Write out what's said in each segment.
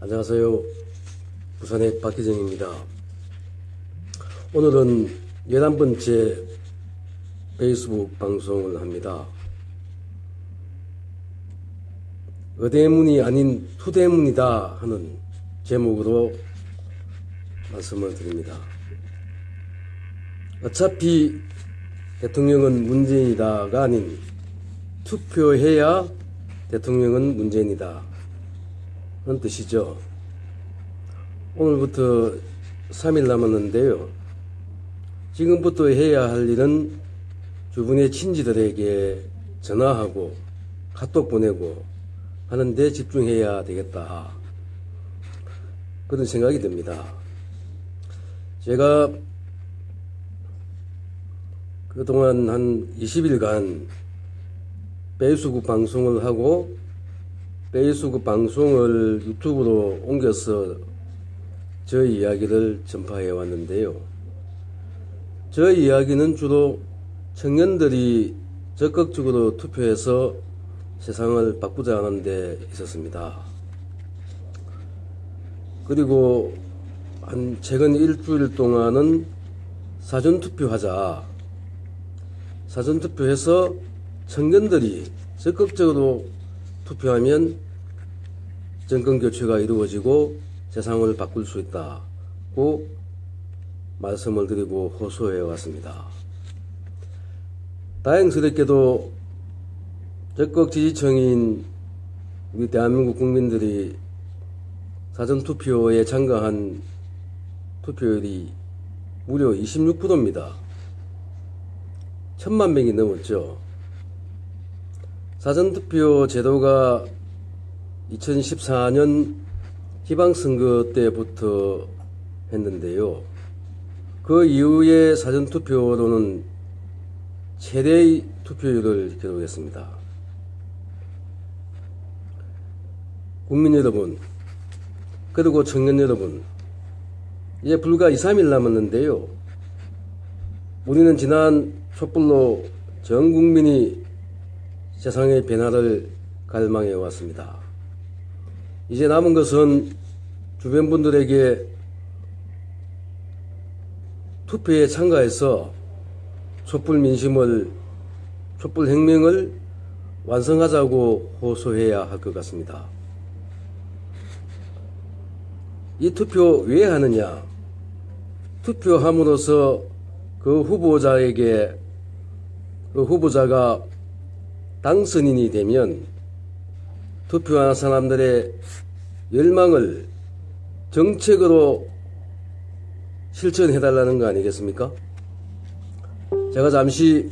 안녕하세요. 부산의 박희정입니다. 오늘은 11번째 페이스북 방송을 합니다. 의대문이 아닌 투대문이다 하는 제목으로 말씀을 드립니다. 어차피 대통령은 문재인이다가 아닌 투표해야 대통령은 문재인이다 하는 뜻이죠. 오늘부터 3일 남았는데요. 지금부터 해야 할 일은 주변의 친지들에게 전화하고 카톡 보내고 하는 데 집중해야 되겠다, 그런 생각이 듭니다. 제가 그동안 한 20일간 페이스북 방송을 하고 페이스북 방송을 유튜브로 옮겨서 저의 이야기를 전파해 왔는데요. 저의 이야기는 주로 청년들이 적극적으로 투표해서 세상을 바꾸자 하는 데 있었습니다. 그리고 한 최근 일주일 동안은 사전투표하자, 사전투표해서 청년들이 적극적으로 투표하면 정권교체가 이루어지고 세상을 바꿀 수 있다고 말씀을 드리고 호소해 왔습니다. 다행스럽게도 적극 지지층인 우리 대한민국 국민들이 사전투표에 참가한 투표율이 무려 26%입니다. 1000만 명이 넘었죠. 사전투표 제도가 2014년 지방선거 때부터 했는데요. 그 이후에 사전투표로는 최대의 투표율을 기록했습니다. 국민 여러분, 그리고 청년 여러분, 이제 불과 2, 3일 남았는데요. 우리는 지난 촛불로 전 국민이 세상의 변화를 갈망해 왔습니다. 이제 남은 것은 주변 분들에게 투표에 참가해서 촛불 민심을, 촛불 혁명을 완성하자고 호소해야 할 것 같습니다. 이 투표 왜 하느냐? 투표함으로써 그 후보자가 당선인이 되면 투표하는 사람들의 열망을 정책으로 실천해달라는 거 아니겠습니까? 제가 잠시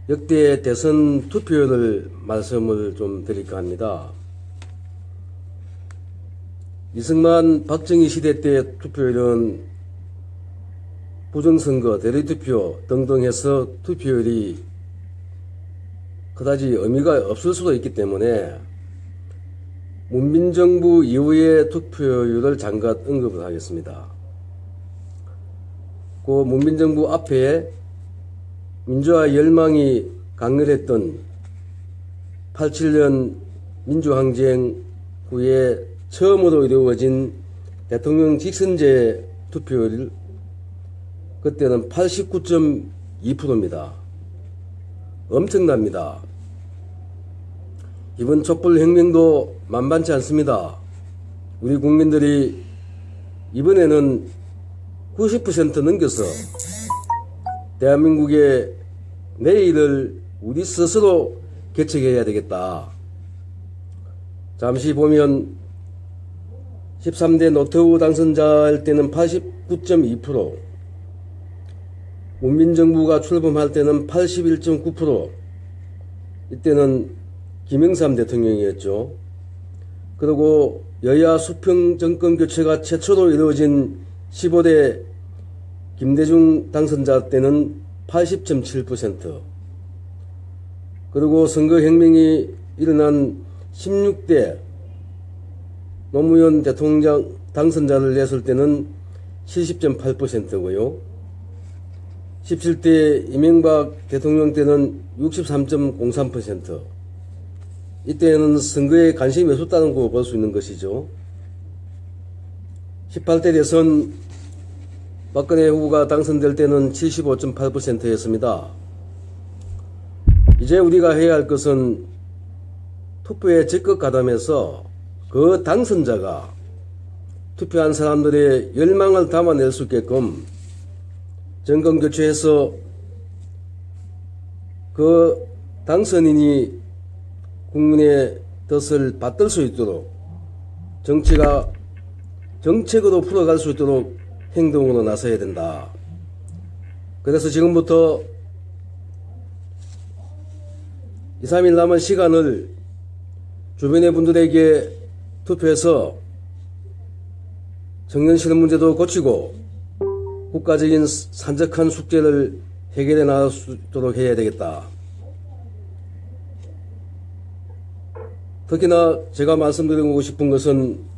역대 대선 투표율을 말씀을 좀 드릴까 합니다. 이승만, 박정희 시대 때 투표율은 부정선거, 대리투표 등등 해서 투표율이 그다지 의미가 없을 수도 있기 때문에 문민정부 이후의 투표율을 잠깐 언급을 하겠습니다. 그 문민정부 앞에 민주화 열망이 강렬했던 87년 민주항쟁 후에 처음으로 이루어진 대통령 직선제 투표율, 그때는 89.2%입니다. 엄청납니다. 이번 촛불혁명도 만만치 않습니다. 우리 국민들이 이번에는 90% 넘겨서 대한민국의 내일을 우리 스스로 개척해야 되겠다. 잠시 보면 13대 노태우 당선자일 때는 89.2%, 문민정부가 출범할 때는 81.9%, 이때는 김영삼 대통령이었죠. 그리고 여야 수평 정권 교체가 최초로 이루어진 15대 김대중 당선자 때는 80.7%, 그리고 선거혁명이 일어난 16대 노무현 대통령 당선자를 냈을 때는 70.8%고요. 17대 이명박 대통령 때는 63.03%. 이때는 선거에 관심이 없었다는 거 볼 수 있는 것이죠. 18대 대선 박근혜 후보가 당선될 때는 75.8%였습니다. 이제 우리가 해야 할 것은 투표에 적극 가담해서 그 당선자가 투표한 사람들의 열망을 담아낼 수 있게끔 정권 교체해서 그 당선인이 국민의 뜻을 받들 수 있도록 정치가 정책으로 풀어갈 수 있도록 행동으로 나서야 된다. 그래서 지금부터 2, 3일 남은 시간을 주변의 분들에게 투표해서 청년 실업 문제도 고치고 국가적인 산적한 숙제를 해결해 나갈 수 있도록 해야 되겠다. 특히나 제가 말씀드리고 싶은 것은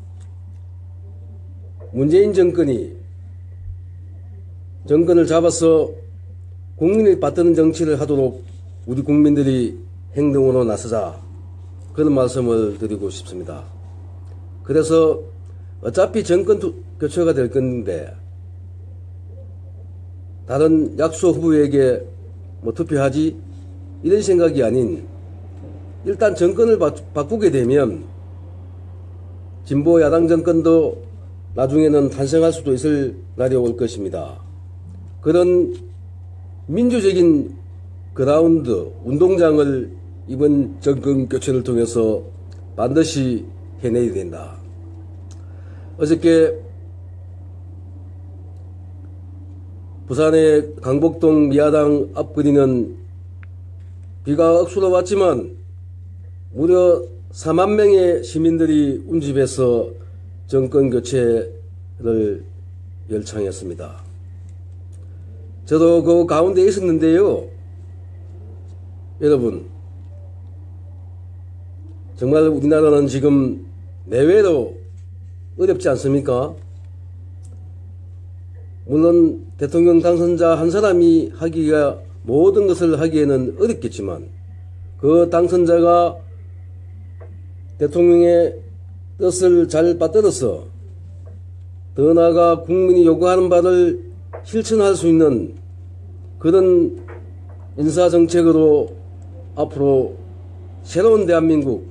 문재인 정권이 정권을 잡아서 국민을 받드는 정치를 하도록 우리 국민들이 행동으로 나서자, 그런 말씀을 드리고 싶습니다. 그래서 어차피 정권 교체가 될 건데 다른 약소 후보에게 투표하지 이런 생각이 아닌, 일단 정권을 바꾸게 되면 진보 야당 정권도 나중에는 탄생할 수도 있을 날이 올 것입니다. 그런 민주적인 그라운드, 운동장을 이번 정권 교체를 통해서 반드시 해내야 된다. 어저께 부산의 강복동 미아당 앞거리는 비가 억수로 왔지만 무려 4만 명의 시민들이 운집해서 정권 교체를 열창했습니다. 저도 그 가운데 있었는데요. 여러분, 정말 우리나라는 지금 내외로 어렵지 않습니까? 물론 대통령 당선자 한 사람이 하기가 모든 것을 하기에는 어렵겠지만 그 당선자가 대통령의 뜻을 잘 받들어서 더 나아가 국민이 요구하는 바를 실천할 수 있는 그런 인사정책으로 앞으로 새로운 대한민국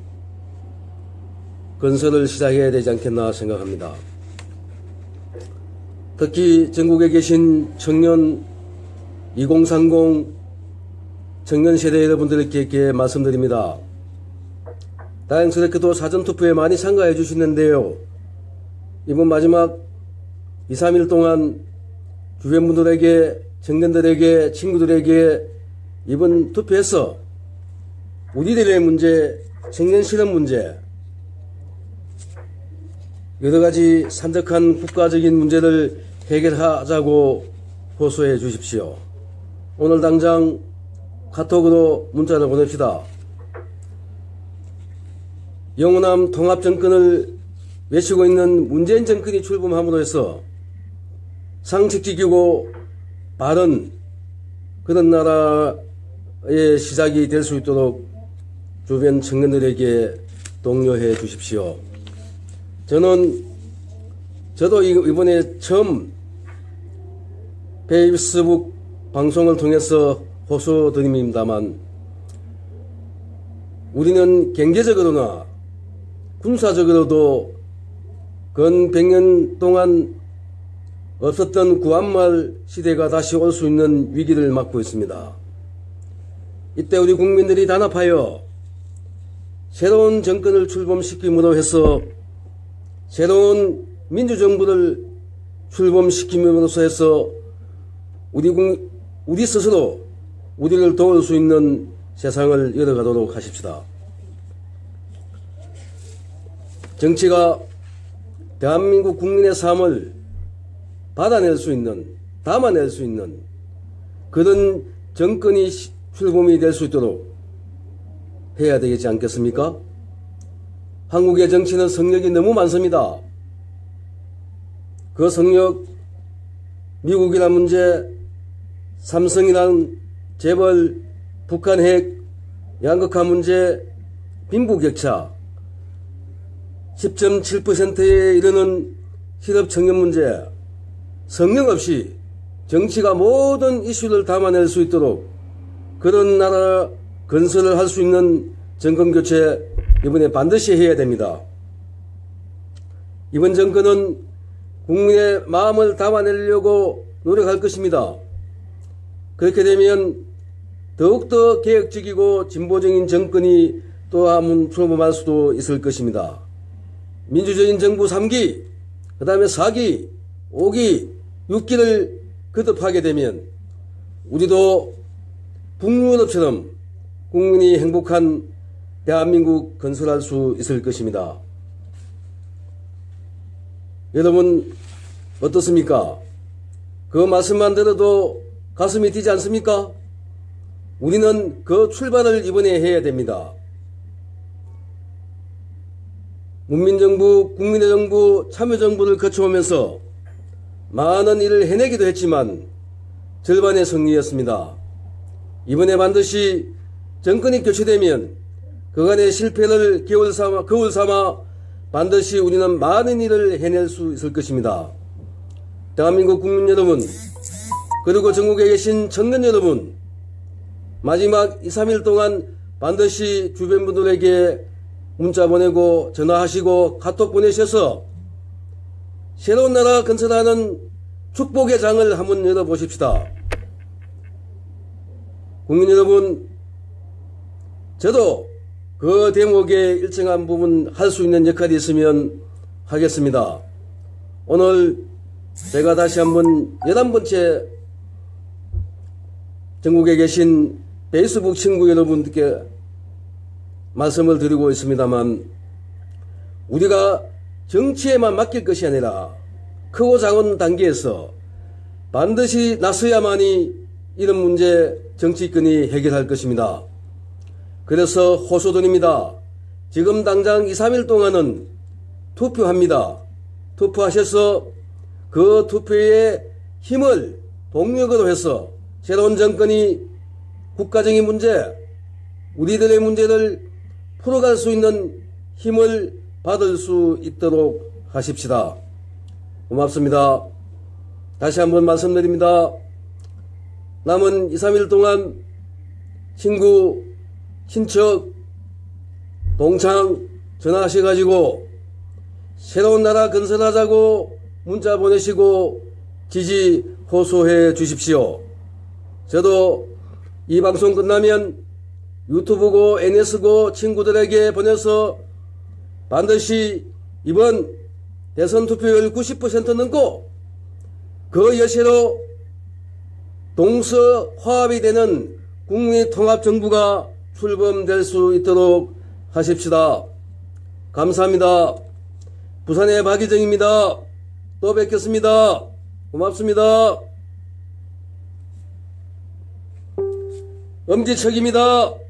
건설을 시작해야 되지 않겠나 생각합니다. 특히 전국에 계신 청년 2030 청년 세대 여러분들께 말씀드립니다. 다행스럽게도 사전투표에 많이 참가해 주시는데요. 이번 마지막 2, 3일 동안 주변 분들에게, 청년들에게, 친구들에게 이번 투표에서 우리들의 문제, 청년 실업 문제, 여러가지 산적한 국가적인 문제를 해결하자고 호소해 주십시오. 오늘 당장 카톡으로 문자를 보냅시다. 영원한 통합정권을 외치고 있는 문재인 정권이 출범함으로 해서 상식지키고 바른 그런 나라의 시작이 될 수 있도록 주변 청년들에게 독려해 주십시오. 저도 이번에 처음 페이스북 방송을 통해서 호소드립니다만, 우리는 경제적으로나 군사적으로도 근 100년 동안 없었던 구한말 시대가 다시 올 수 있는 위기를 맞고 있습니다. 이때 우리 국민들이 단합하여 새로운 정권을 출범시킴으로 해서 새로운 민주정부를 출범시킴으로써 해서 우리 스스로 우리를 도울 수 있는 세상을 열어가도록 하십시다. 정치가 대한민국 국민의 삶을 받아낼 수 있는, 담아낼 수 있는 그런 정권이 출범이 될 수 있도록 해야 되겠지 않겠습니까? 한국의 정치는 성역이 너무 많습니다. 그 성역, 미국이란 문제, 삼성이란 재벌, 북한 핵, 양극화 문제, 빈부격차, 10.7%에 이르는 실업 청년 문제, 성령 없이 정치가 모든 이슈를 담아낼 수 있도록 그런 나라 건설을 할 수 있는 정권교체 이번에 반드시 해야 됩니다. 이번 정권은 국민의 마음을 담아내려고 노력할 것입니다. 그렇게 되면 더욱더 개혁적이고 진보적인 정권이 또 한번 출범할 수도 있을 것입니다. 민주적인 정부 3기, 그 다음에 4기, 5기, 6기를 거듭하게 되면 우리도 북유럽처럼 국민이 행복한 대한민국 건설할 수 있을 것입니다. 여러분 어떻습니까? 그 말씀만 들어도 가슴이 뛰지 않습니까? 우리는 그 출발을 이번에 해야 됩니다. 문민정부, 국민의 정부, 참여정부를 거쳐오면서 많은 일을 해내기도 했지만 절반의 승리였습니다. 이번에 반드시 정권이 교체되면 그간의 실패를 거울 삼아 반드시 우리는 많은 일을 해낼 수 있을 것입니다. 대한민국 국민 여러분, 그리고 전국에 계신 청년 여러분, 마지막 2, 3일 동안 반드시 주변 분들에게 문자 보내고 전화하시고 카톡 보내셔서 새로운 나라 건설하는 축복의 장을 한번 열어보십시다. 국민 여러분, 저도 그 대목에 일정한 부분 할 수 있는 역할이 있으면 하겠습니다. 오늘 제가 다시 한번 11번째 전국에 계신 페이스북 친구 여러분들께 말씀을 드리고 있습니다만, 우리가 정치에만 맡길 것이 아니라 크고 작은 단계에서 반드시 나서야만이 이런 문제 정치권이 해결할 것입니다. 그래서 호소드립니다. 지금 당장 2, 3일 동안은 투표합니다. 투표하셔서 그 투표의 힘을 동력으로 해서 새로운 정권이 국가적인 문제, 우리들의 문제를 풀어갈 수 있는 힘을 받을 수 있도록 하십시다. 고맙습니다. 다시 한번 말씀드립니다. 남은 2, 3일 동안 친구, 친척, 동창 전화하셔가지고 새로운 나라 건설하자고 문자 보내시고 지지 호소해 주십시오. 저도 이 방송 끝나면 유튜브고 NS고 친구들에게 보내서 반드시 이번 대선 투표율 90% 넘고 그 여세로 동서화합이 되는 국민통합정부가 출범될 수 있도록 하십시다. 감사합니다. 부산의 박희정입니다. 또 뵙겠습니다. 고맙습니다. 엄지척입니다.